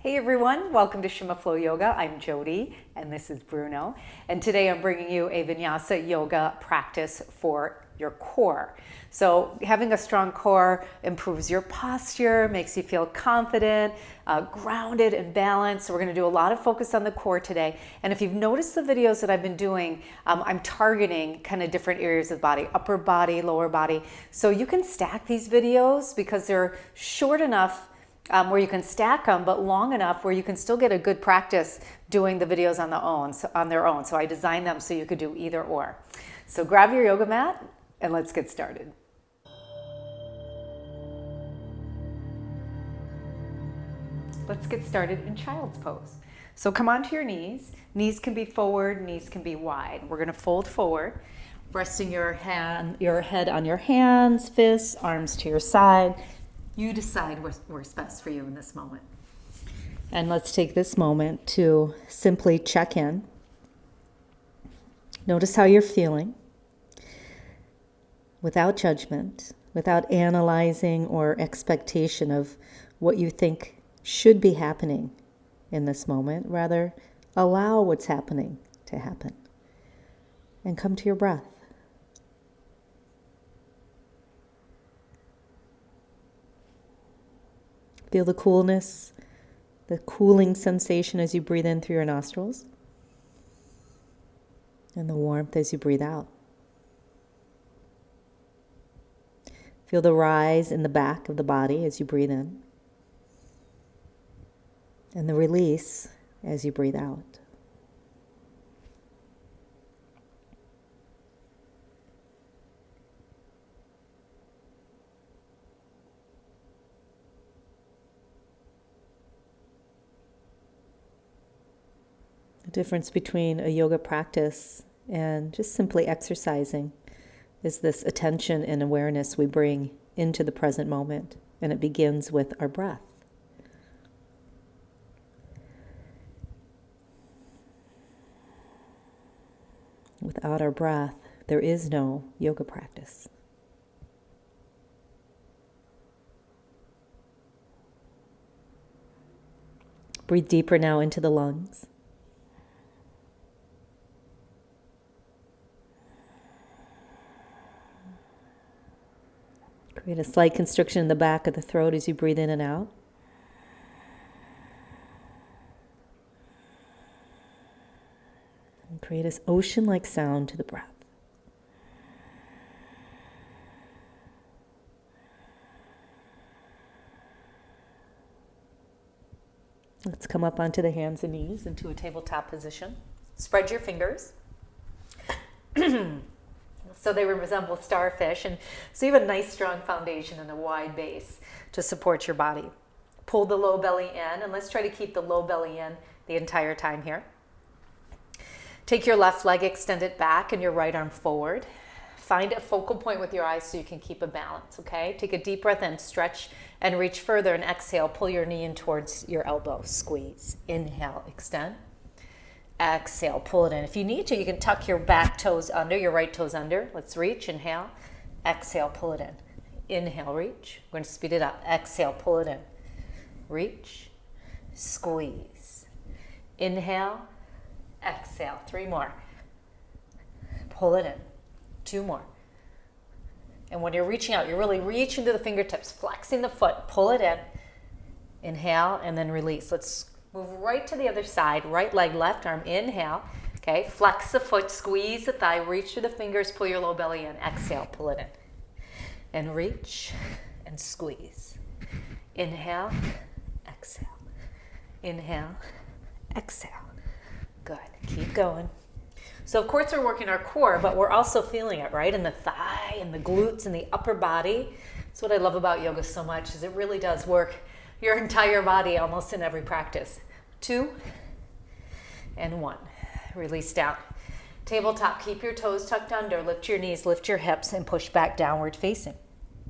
Hey everyone, welcome to Shima Flow Yoga. I'm Jody and this is Bruno. And today I'm bringing you a Vinyasa yoga practice for your core. So having a strong core improves your posture, makes you feel confident, grounded and balanced. So we're gonna do a lot of focus on the core today. And if you've noticed the videos that I've been doing, I'm targeting kind of different areas of the body, upper body, lower body. So you can stack these videos because they're short enough where you can stack them, but long enough where you can still get a good practice doing the videos on their own. So I designed them so you could do either or. So grab your yoga mat and let's get started. Let's get started in child's pose. So come onto your knees. Knees can be forward, knees can be wide. We're gonna fold forward, resting your head on your hands, fists, arms to your side. You decide what's best for you in this moment. And let's take this moment to simply check in. Notice how you're feeling without judgment, without analyzing or expectation of what you think should be happening in this moment. Rather, allow what's happening to happen and come to your breath. Feel the coolness, the cooling sensation as you breathe in through your nostrils, and the warmth as you breathe out. Feel the rise in the back of the body as you breathe in, and the release as you breathe out. The difference between a yoga practice and just simply exercising is this attention and awareness we bring into the present moment, and it begins with our breath. Without our breath, there is no yoga practice. Breathe deeper now into the lungs. Create a slight constriction in the back of the throat as you breathe in and out. And create this ocean-like sound to the breath. Let's come up onto the hands and knees into a tabletop position. Spread your fingers. So they resemble starfish, and so you have a nice strong foundation and a wide base to support your body. Pull the low belly in, and let's try to keep the low belly in the entire time here. Take your left leg, extend it back, and your right arm forward. Find a focal point with your eyes so you can keep a balance, okay? Take a deep breath in, stretch and reach further, and exhale, pull your knee in towards your elbow, squeeze. Inhale, extend. Exhale, pull it in. If you need to, you can tuck your back toes under, your right toes under. Let's reach, inhale. Exhale, pull it in. Inhale, reach. We're going to speed it up. Exhale, pull it in. Reach, squeeze. Inhale, exhale. 3 more. Pull it in. 2 more. And when you're reaching out, you're really reaching to the fingertips, flexing the foot. Pull it in. Inhale, and then release. Let's move right to the other side, right leg, left arm, inhale, okay, flex the foot, squeeze the thigh, reach through the fingers, pull your low belly in, exhale, pull it in, and reach, and squeeze, inhale, exhale, inhale, exhale, good, keep going. So of course we're working our core, but we're also feeling it, right, in the thigh, and the glutes, and the upper body. That's what I love about yoga so much, is it really does work your entire body almost in every practice. 2 and 1. Release down. Tabletop, keep your toes tucked under, lift your knees, lift your hips, and push back downward facing.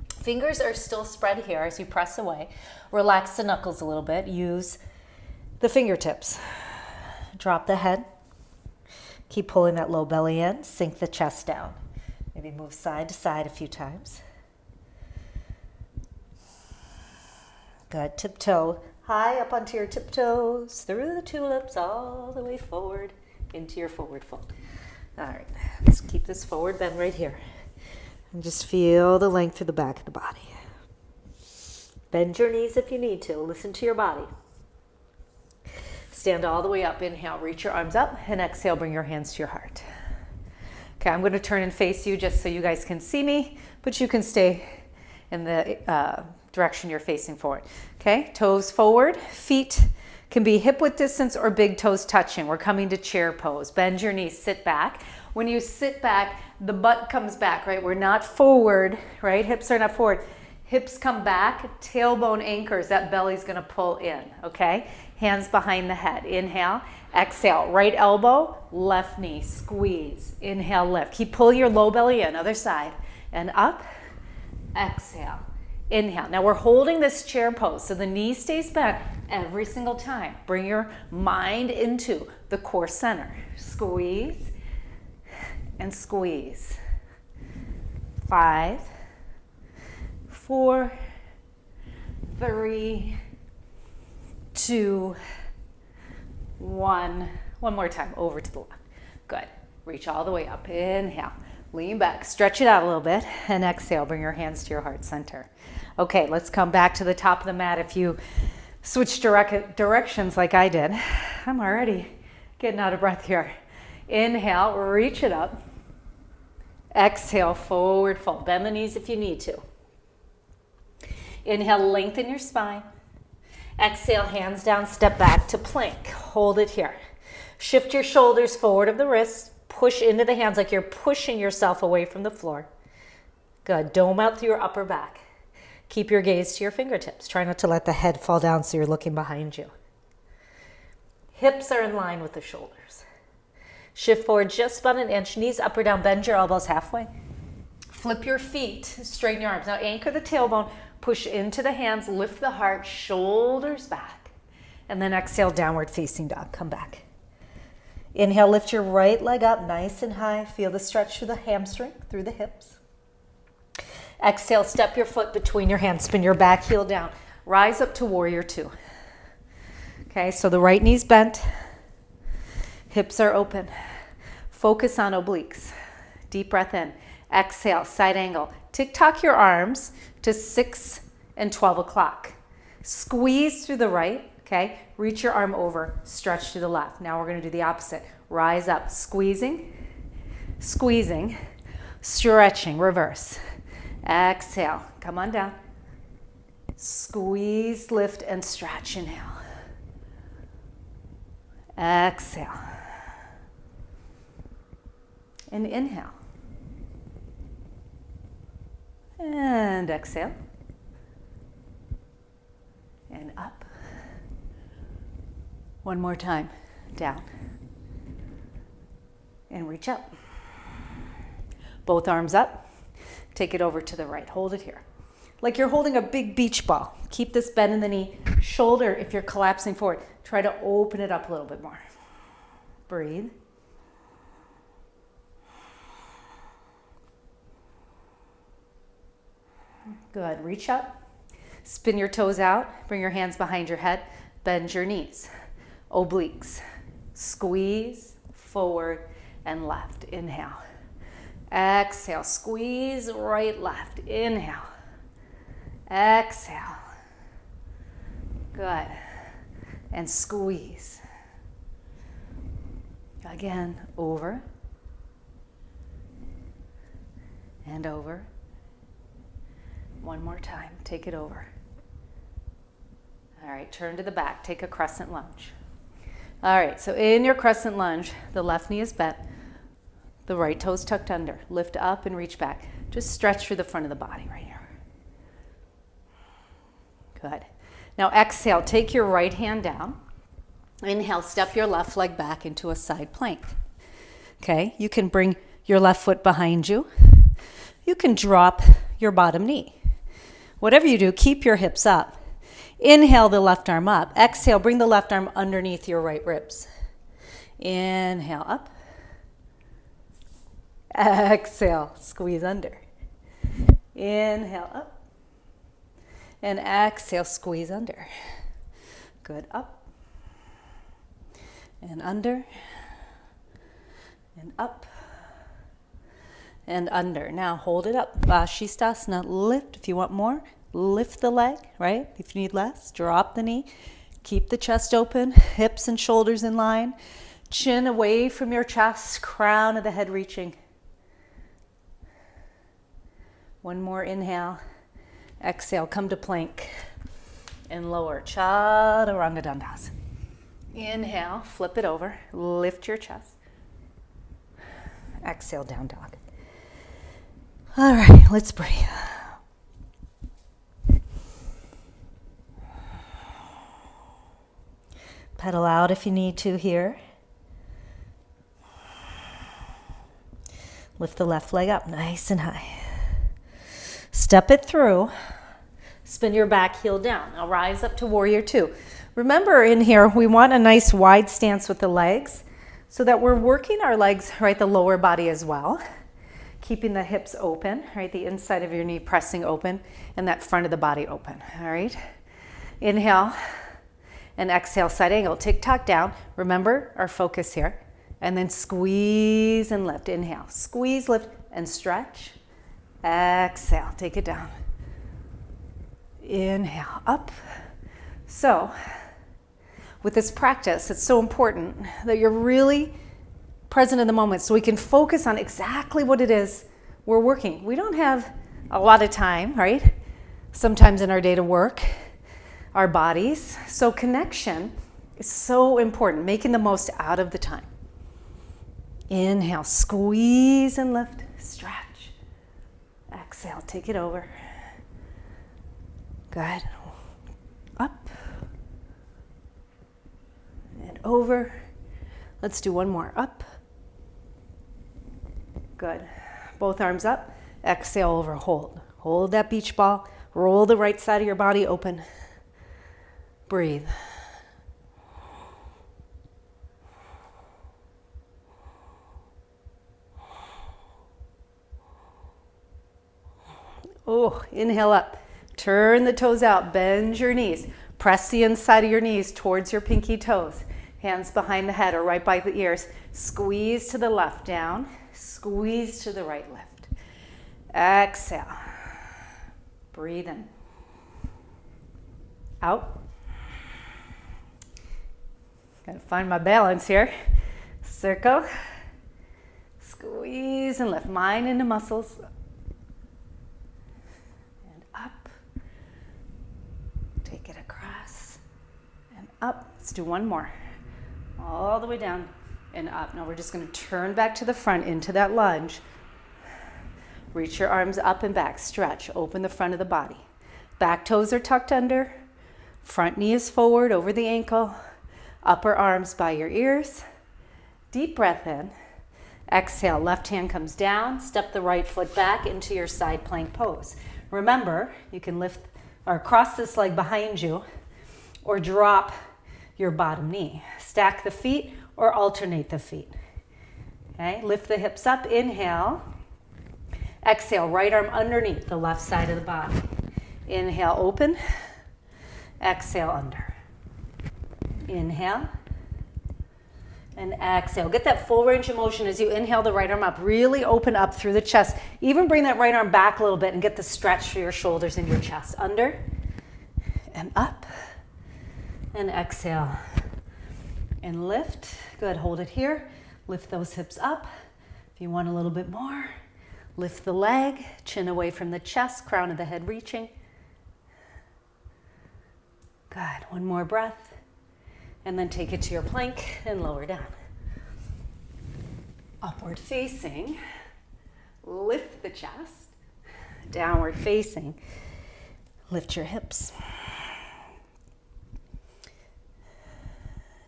Fingers are still spread here as you press away. Relax the knuckles a little bit. Use the fingertips. Drop the head. Keep pulling that low belly in. Sink the chest down. Maybe move side to side a few times. Good. Tiptoe High up onto your tiptoes, through the tulips, all the way forward into your forward fold. All right, let's keep this forward bend right here. And just feel the length through the back of the body. Bend your knees if you need to. Listen to your body. Stand all the way up. Inhale, reach your arms up, and exhale, bring your hands to your heart. Okay, I'm going to turn and face you just so you guys can see me, but you can stay in the direction you're facing forward. Okay, toes forward, feet can be hip width distance or big toes touching. We're coming to chair pose. Bend your knees, sit back. When you sit back, the butt comes back, right? We're not forward, right? Hips are not forward. Hips come back, tailbone anchors, that belly's gonna pull in, okay? Hands behind the head. Inhale, exhale. Right elbow, left knee, squeeze. Inhale, lift. Keep pulling your low belly in, other side. And up, exhale. Inhale. Now we're holding this chair pose, so the knee stays bent every single time. Bring your mind into the core center. Squeeze and squeeze. 5, 4, 3, 2, 1. One more time, over to the left. Good. Reach all the way up. Inhale. Lean back, stretch it out a little bit, and exhale. Bring your hands to your heart center. Okay, let's come back to the top of the mat. If you switch directions like I did, I'm already getting out of breath here. Inhale, reach it up. Exhale, forward fold. Bend the knees if you need to. Inhale, lengthen your spine. Exhale, hands down, step back to plank. Hold it here. Shift your shoulders forward of the wrists. Push into the hands like you're pushing yourself away from the floor. Good. Dome out through your upper back. Keep your gaze to your fingertips. Try not to let the head fall down so you're looking behind you. Hips are in line with the shoulders. Shift forward just about an inch. Knees up or down. Bend your elbows halfway. Flip your feet. Straighten your arms. Now anchor the tailbone. Push into the hands. Lift the heart. Shoulders back. And then exhale, downward facing dog. Come back. Inhale, lift your right leg up nice and high. Feel the stretch through the hamstring, through the hips. Exhale, step your foot between your hands. Spin your back heel down. Rise up to warrior 2. Okay, so the right knee's bent. Hips are open. Focus on obliques. Deep breath in. Exhale, side angle. Tick-tock your arms to 6 and 12 o'clock. Squeeze through the right. Okay, reach your arm over, stretch to the left. Now we're going to do the opposite. Rise up, squeezing, squeezing, stretching, reverse. Exhale, come on down. Squeeze, lift, and stretch. Inhale. Exhale. And inhale. And exhale. And up. One more time, down, and reach up. Both arms up, take it over to the right, hold it here. Like you're holding a big beach ball. Keep this bend in the knee, shoulder, if you're collapsing forward, try to open it up a little bit more. Breathe. Good, reach up, spin your toes out, bring your hands behind your head, bend your knees. Obliques. Squeeze, forward, and left. Inhale. Exhale. Squeeze, right, left. Inhale. Exhale. Good. And squeeze. Again, over. And over. One more time. Take it over. All right, turn to the back. Take a crescent lunge. All right, so in your crescent lunge, the left knee is bent, the right toe's tucked under. Lift up and reach back. Just stretch through the front of the body right here. Good. Now exhale, take your right hand down. Inhale, step your left leg back into a side plank. Okay, you can bring your left foot behind you. You can drop your bottom knee. Whatever you do, keep your hips up. Inhale the left arm up. Exhale, bring the left arm underneath your right ribs. Inhale up. Exhale, squeeze under. Inhale up. And exhale, squeeze under. Good. Up and under and up and under. Now hold it up. Vashisthasana. Lift. If you want more, lift the leg, right? If you need less, drop the knee. Keep the chest open, hips and shoulders in line. Chin away from your chest, crown of the head reaching. One more inhale. Exhale, come to plank and lower. Chaturanga Dandasana. Inhale, flip it over, lift your chest. Exhale, down dog. All right, let's breathe. Pedal out if you need to here. Lift the left leg up nice and high. Step it through. Spin your back heel down. Now rise up to warrior two. Remember in here, we want a nice wide stance with the legs so that we're working our legs, right, the lower body as well. Keeping the hips open, right, the inside of your knee pressing open and that front of the body open, all right? Inhale and exhale, side angle, tick-tock down. Remember our focus here. And then squeeze and lift. Inhale, squeeze, lift, and stretch. Exhale, take it down. Inhale, up. So, with this practice, it's so important that you're really present in the moment so we can focus on exactly what it is we're working. We don't have a lot of time, right? Sometimes in our day to work, our bodies. So connection is so important, making the most out of the time. Inhale, squeeze and lift, stretch. Exhale, take it over. Good. Up and over. Let's do one more. Up. Good. Both arms up. Exhale over, hold. Hold that beach ball. Roll the right side of your body open. Breathe. Oh, inhale up. Turn the toes out. Bend your knees. Press the inside of your knees towards your pinky toes. Hands behind the head or right by the ears. Squeeze to the left, down. Squeeze to the right, lift. Exhale. Breathe in. Out. Gotta find my balance here. Circle. Squeeze and lift. Mind into muscles. And up. Take it across. And up. Let's do one more. All the way down and up. Now we're just going to turn back to the front into that lunge. Reach your arms up and back. Stretch. Open the front of the body. Back toes are tucked under. Front knee is forward over the ankle. Upper arms by your ears. Deep breath in. Exhale. Left hand comes down. Step the right foot back into your side plank pose. Remember, you can lift or cross this leg behind you or drop your bottom knee. Stack the feet or alternate the feet. Okay, lift the hips up, inhale. Exhale, right arm underneath the left side of the body. Inhale, open. Exhale, under. Inhale. And exhale. Get that full range of motion as you inhale the right arm up. Really open up through the chest. Even bring that right arm back a little bit and get the stretch for your shoulders and your chest. Under and up. And exhale. And lift. Good. Hold it here. Lift those hips up. If you want a little bit more, lift the leg. Chin away from the chest. Crown of the head reaching. Good. One more breath. And then take it to your plank and lower down. Upward facing. Lift the chest. Downward facing. Lift your hips.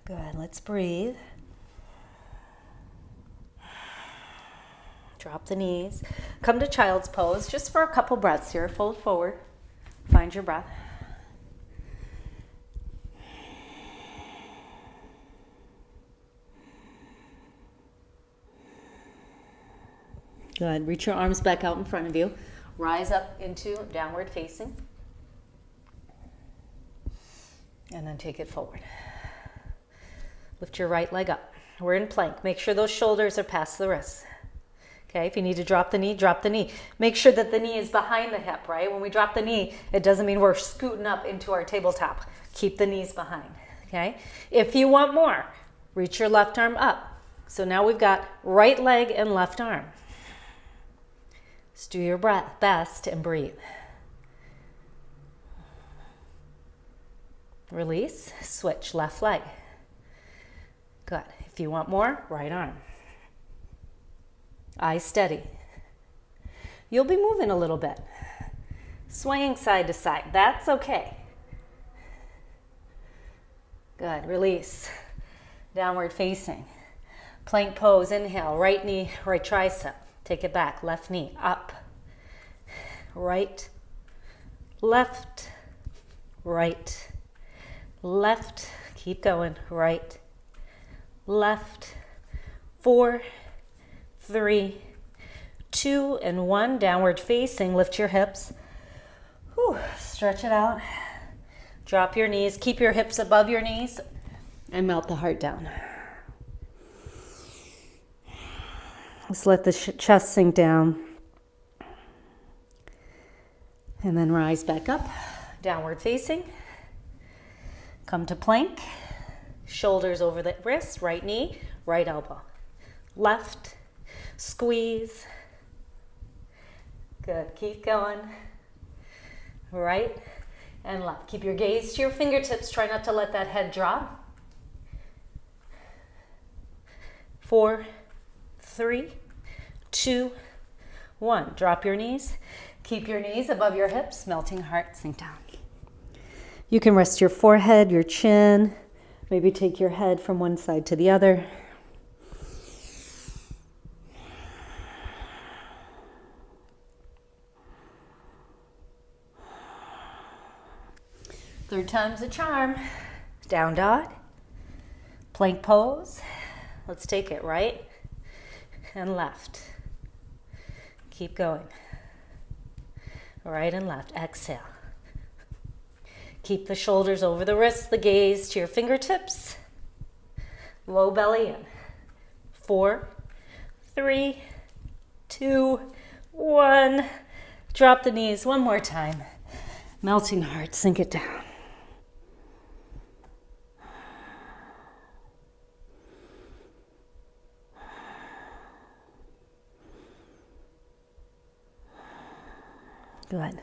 Good. Let's breathe. Drop the knees. Come to child's pose just for a couple breaths here. Fold forward. Find your breath. Good. Reach your arms back out in front of you. Rise up into downward facing. And then take it forward. Lift your right leg up. We're in plank. Make sure those shoulders are past the wrists. Okay, if you need to drop the knee, drop the knee. Make sure that the knee is behind the hip, right? When we drop the knee, it doesn't mean we're scooting up into our tabletop. Keep the knees behind, okay? If you want more, reach your left arm up. So now we've got right leg and left arm. Just do your best and breathe. Release, switch, left leg. Good. If you want more, right arm. Eyes steady. You'll be moving a little bit. Swaying side to side. That's okay. Good. Release. Downward facing. Plank pose. Inhale. Right knee, right tricep. Take it back. Left knee up. Right. Left. Right. Left. Keep going. Right. Left. 4, 3, 2, and 1. Downward facing. Lift your hips. Whew. Stretch it out. Drop your knees. Keep your hips above your knees and melt the heart down. Just let the chest sink down. And then rise back up. Downward facing. Come to plank. Shoulders over the wrist. Right knee, right elbow. Left. Squeeze. Good. Keep going. Right and left. Keep your gaze to your fingertips. Try not to let that head drop. 4, 3, 2, 1. Drop your knees. Keep your knees above your hips. Melting heart, sink down. You can rest your forehead, your chin. Maybe take your head from one side to the other. Third time's a charm. Down dog. Plank pose. Let's take it right and left. Keep going. Right and left. Exhale. Keep the shoulders over the wrists, the gaze to your fingertips. Low belly in. 4, 3, 2, 1. Drop the knees one more time. Melting heart, sink it down. Good.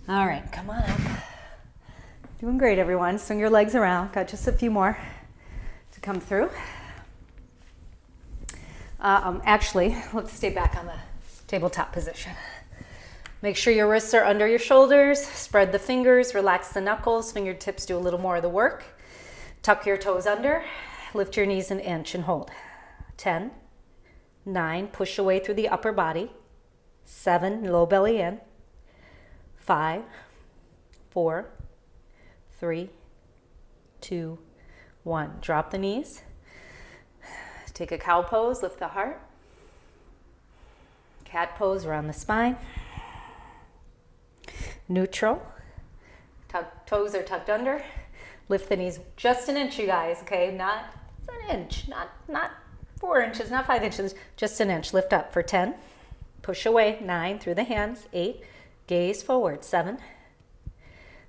All right, come on up. Doing great, everyone. Swing your legs around. Got just a few more to come through. Actually, let's stay back on the tabletop position. Make sure your wrists are under your shoulders. Spread the fingers. Relax the knuckles. Fingertips do a little more of the work. Tuck your toes under. Lift your knees an inch and hold. 10, 9, push away through the upper body. 7, low belly in. 5, 4, 3, 2, 1. Drop the knees. Take a cow pose, lift the heart. Cat pose around the spine. Neutral. Toes are tucked under. Lift the knees just an inch, you guys, okay? Not an inch, not 4 inches, not 5 inches, just an inch. Lift up for 10. Push away, 9, through the hands, 8. Gaze forward, 7,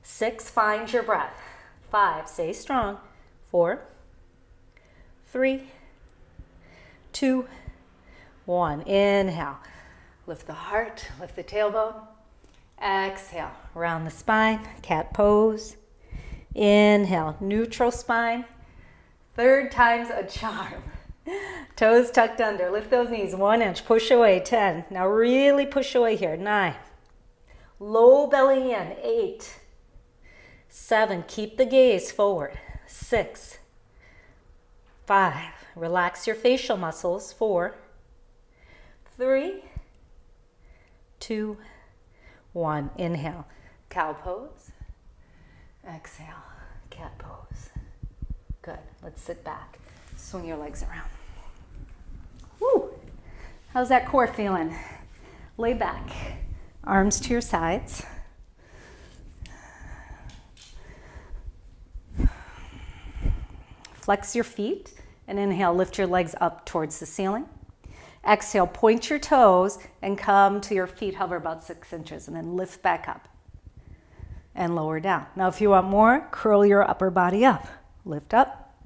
6, find your breath, 5, stay strong, 4, 3, 2, 1. Inhale, lift the heart, lift the tailbone. Exhale, round the spine, cat pose. Inhale, neutral spine. Third time's a charm. Toes tucked under, lift those knees 1 inch, push away, 10. Now really push away here, 9. Low belly in, 8, 7, keep the gaze forward, 6, 5, relax your facial muscles, 4, 3, 2, 1. Inhale, cow pose, exhale, cat pose. Good, let's sit back, swing your legs around. Woo! How's that core feeling? Lay back. Arms to your sides. Flex your feet and inhale, lift your legs up towards the ceiling. Exhale, point your toes and come to your feet, hover about 6 inches, and then lift back up and lower down. Now, if you want more, curl your upper body up. Lift up,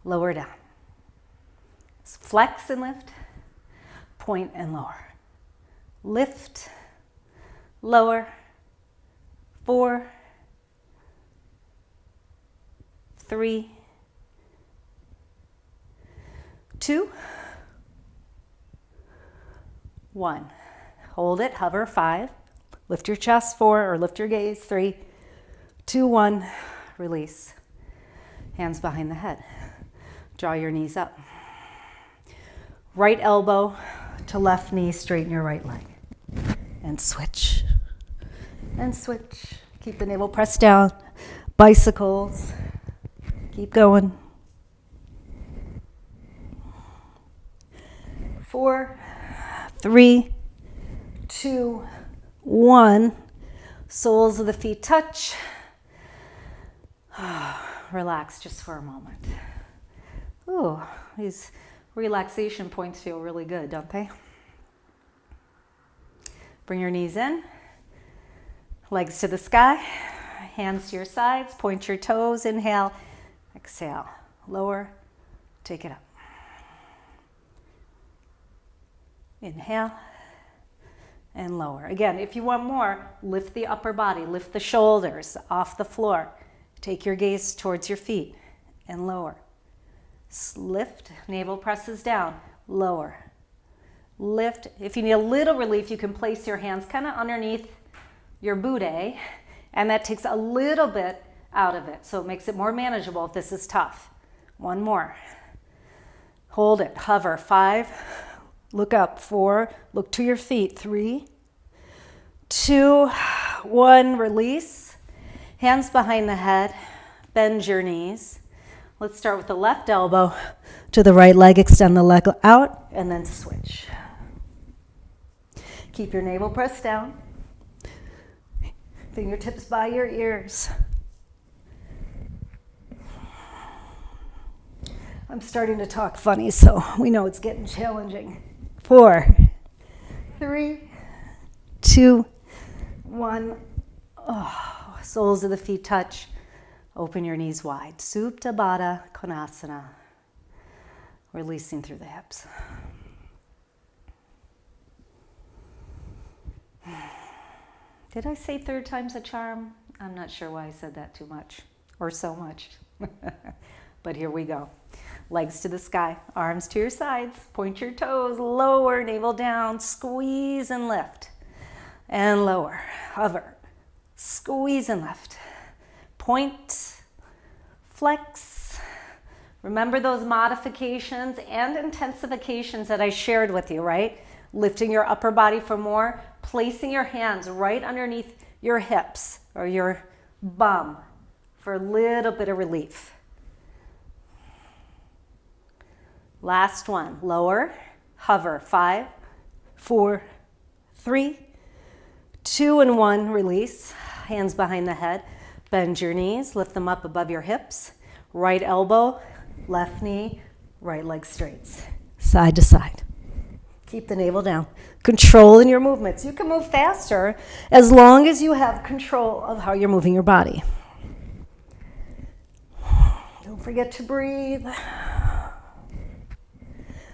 lower down. Flex and lift, point and lower. Lift, lower, 4, 3, 2, 1. Hold it, hover, 5. Lift your chest, 4, or lift your gaze, 3, 2, 1. Release. Hands behind the head. Draw your knees up. Right elbow to left knee, straighten your right leg. And switch. And switch. Keep the navel pressed down. Bicycles. Keep going. 4, 3, 2, 1. Soles of the feet touch. Relax just for a moment. Ooh, these relaxation points feel really good, don't they? Bring your knees in. Legs to the sky. Hands to your sides. Point your toes. Inhale. Exhale. Lower. Take it up. Inhale. And lower. Again, if you want more, lift the upper body. Lift the shoulders off the floor. Take your gaze towards your feet and lower. Lift, navel presses down, lower. Lift. If you need a little relief, you can place your hands kind of underneath your booty, and that takes a little bit out of it, so it makes it more manageable if this is tough. One more. Hold it, hover, 5, look up, 4, look to your feet, 3, 2, 1, release. Hands behind the head, bend your knees. Let's start with the left elbow to the right leg, extend the leg out, and then switch. Keep your navel pressed down. Fingertips by your ears. I'm starting to talk funny, so we know it's getting challenging. 4, 3, 2, 1. Oh. Soles of the feet touch. Open your knees wide. Supta Baddha Konasana. Releasing through the hips. Did I say 3rd time's a charm? I'm not sure why I said that too much or so much. But here we go. Legs to the sky, arms to your sides. Point your toes, lower, navel down, squeeze and lift. And lower, hover. Squeeze and lift. Point, flex. Remember those modifications and intensifications that I shared with you, right? Lifting your upper body for more, placing your hands right underneath your hips or your bum for a little bit of relief. Last one, lower, hover, 5, 4, 3, 2, and 1, release. Hands behind the head. Bend your knees, lift them up above your hips. Right elbow, left knee, right leg straight. Side to side. Keep the navel down. Control in your movements. You can move faster as long as you have control of how you're moving your body. Don't forget to breathe.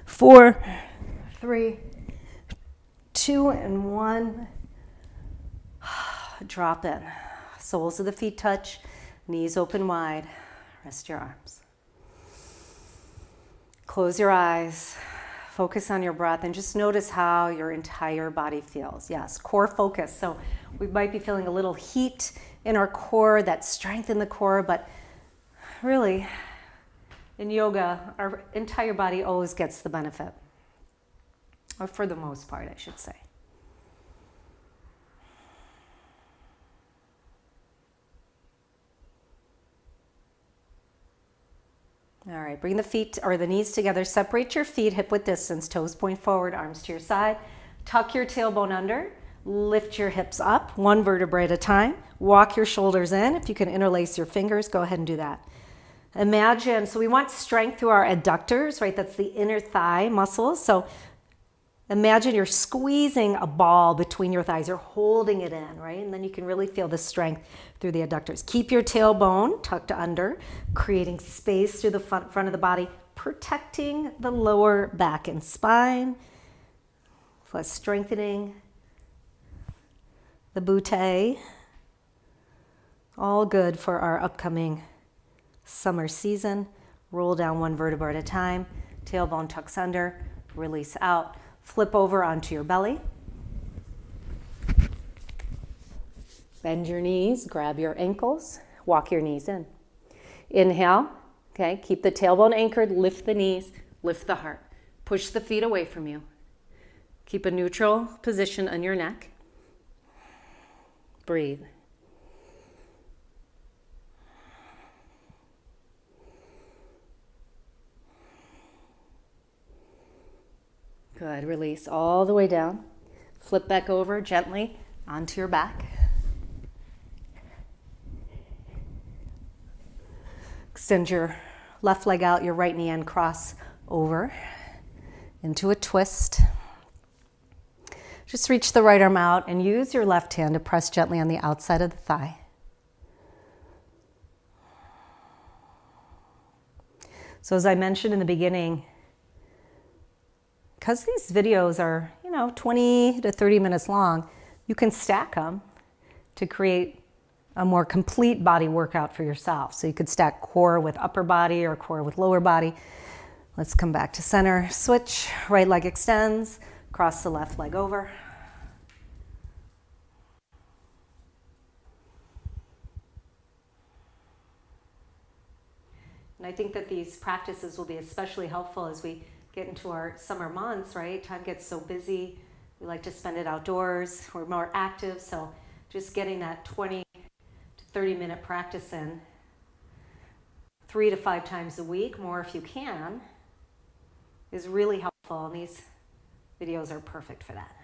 4, 3, 2, and 1. Drop in. Soles of the feet touch, knees open wide. Rest your arms. Close your eyes. Focus on your breath and just notice how your entire body feels. Yes, core focus. So we might be feeling a little heat in our core, that strength in the core, but really, in yoga, our entire body always gets the benefit. Or for the most part, I should say. All right, bring the feet or the knees together. Separate your feet hip width distance. Toes point forward, arms to your side. Tuck your tailbone under. Lift your hips up, one vertebrae at a time. Walk your shoulders in. If you can interlace your fingers, go ahead and do that. Imagine, so we want strength through our adductors, right? That's the inner thigh muscles. So imagine you're squeezing a ball between your thighs. You're holding it in, right? And then you can really feel the strength through the adductors. Keep your tailbone tucked under, creating space through the front of the body, protecting the lower back and spine, plus strengthening the butte. All good for our upcoming summer season. Roll down one vertebra at a time. Tailbone tucks under, release out. Flip over onto your belly. Bend your knees, grab your ankles, walk your knees in. Inhale, okay, keep the tailbone anchored, lift the knees, lift the heart. Push the feet away from you. Keep a neutral position on your neck. Breathe. Good, release all the way down. Flip back over gently onto your back. Extend your left leg out, your right knee in, cross over into a twist. Just reach the right arm out and use your left hand to press gently on the outside of the thigh. So as I mentioned in the beginning, because these videos are, 20 to 30 minutes long, you can stack them to create a more complete body workout for yourself. So you could stack core with upper body or core with lower body. Let's come back to center. Switch, right leg extends, cross the left leg over. And I think that these practices will be especially helpful as we get into our summer months, right? Time gets so busy. We like to spend it outdoors. We're more active. So just getting that 20 to 30 minute practice in 3 to 5 times a week, more if you can, is really helpful. And these videos are perfect for that.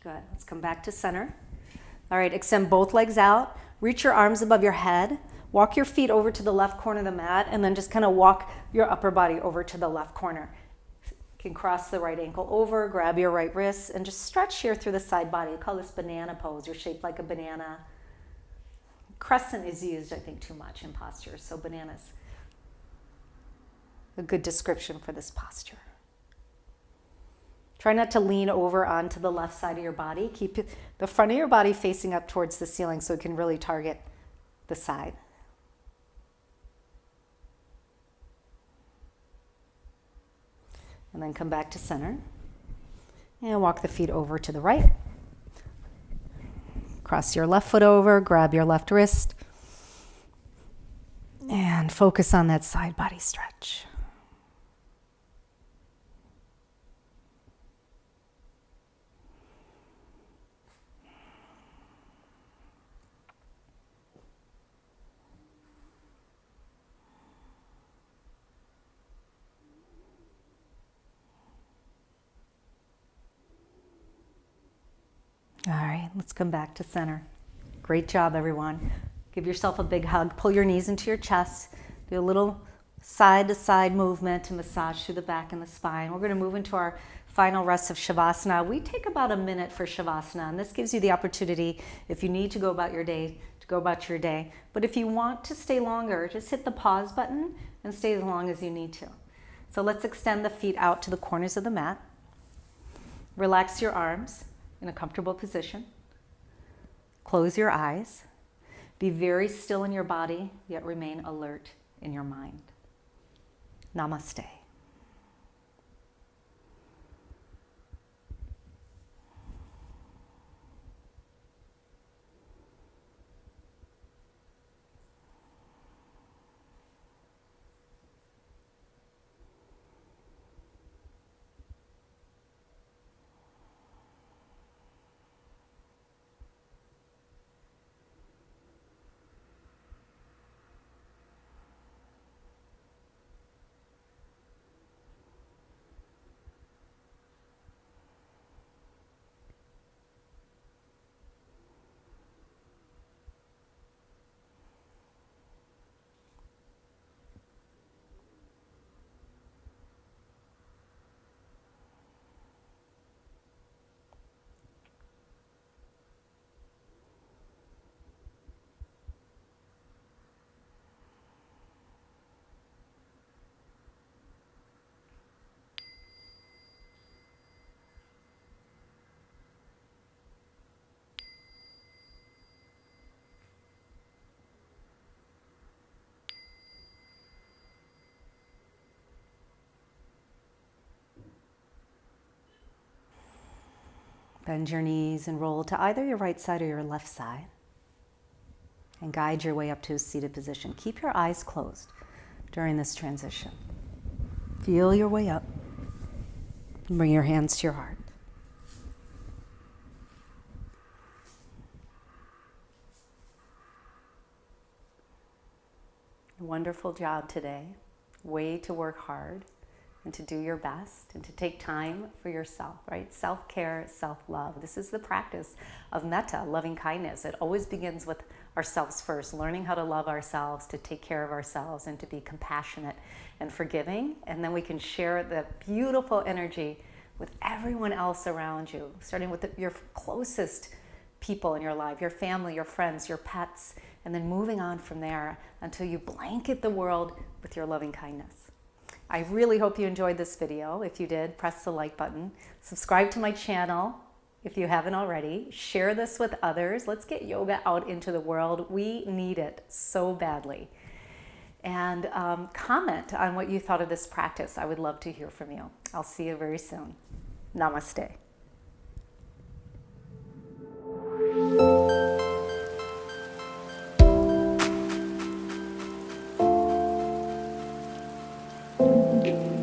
Good. Let's come back to center. All right, extend both legs out. Reach your arms above your head. Walk your feet over to the left corner of the mat, and then just kind of walk your upper body over to the left corner. You can cross the right ankle over, grab your right wrist, and just stretch here through the side body. We call this banana pose. You're shaped like a banana. Crescent is used, I think, too much in posture, so banana's a good description for this posture. Try not to lean over onto the left side of your body. Keep the front of your body facing up towards the ceiling so it can really target the side. And then come back to center. And walk the feet over to the right. Cross your left foot over, grab your left wrist. And focus on that side body stretch. All right, let's come back to center. Great job, everyone. Give yourself a big hug. Pull your knees into your chest. Do a little side-to-side movement to massage through the back and the spine. We're going to move into our final rest of Savasana. We take about a minute for Savasana, and this gives you the opportunity, if you need to go about your day, to go about your day. But if you want to stay longer, just hit the pause button and stay as long as you need to. So let's extend the feet out to the corners of the mat. Relax your arms in a comfortable position. Close your eyes. Be very still in your body, yet remain alert in your mind. Namaste. Bend your knees and roll to either your right side or your left side. And guide your way up to a seated position. Keep your eyes closed during this transition. Feel your way up. And bring your hands to your heart. Wonderful job today. Way to work hard and to do your best and to take time for yourself, right? Self-care, self-love. This is the practice of metta, loving kindness. It always begins with ourselves first, learning how to love ourselves, to take care of ourselves, and to be compassionate and forgiving. And then we can share the beautiful energy with everyone else around you, starting with your closest people in your life, your family, your friends, your pets, and then moving on from there until you blanket the world with your loving kindness. I really hope you enjoyed this video. If you did, press the like button. Subscribe to my channel if you haven't already. Share this with others. Let's get yoga out into the world. We need it so badly. And comment on what you thought of this practice. I would love to hear from you. I'll see you very soon. Namaste. Thank you.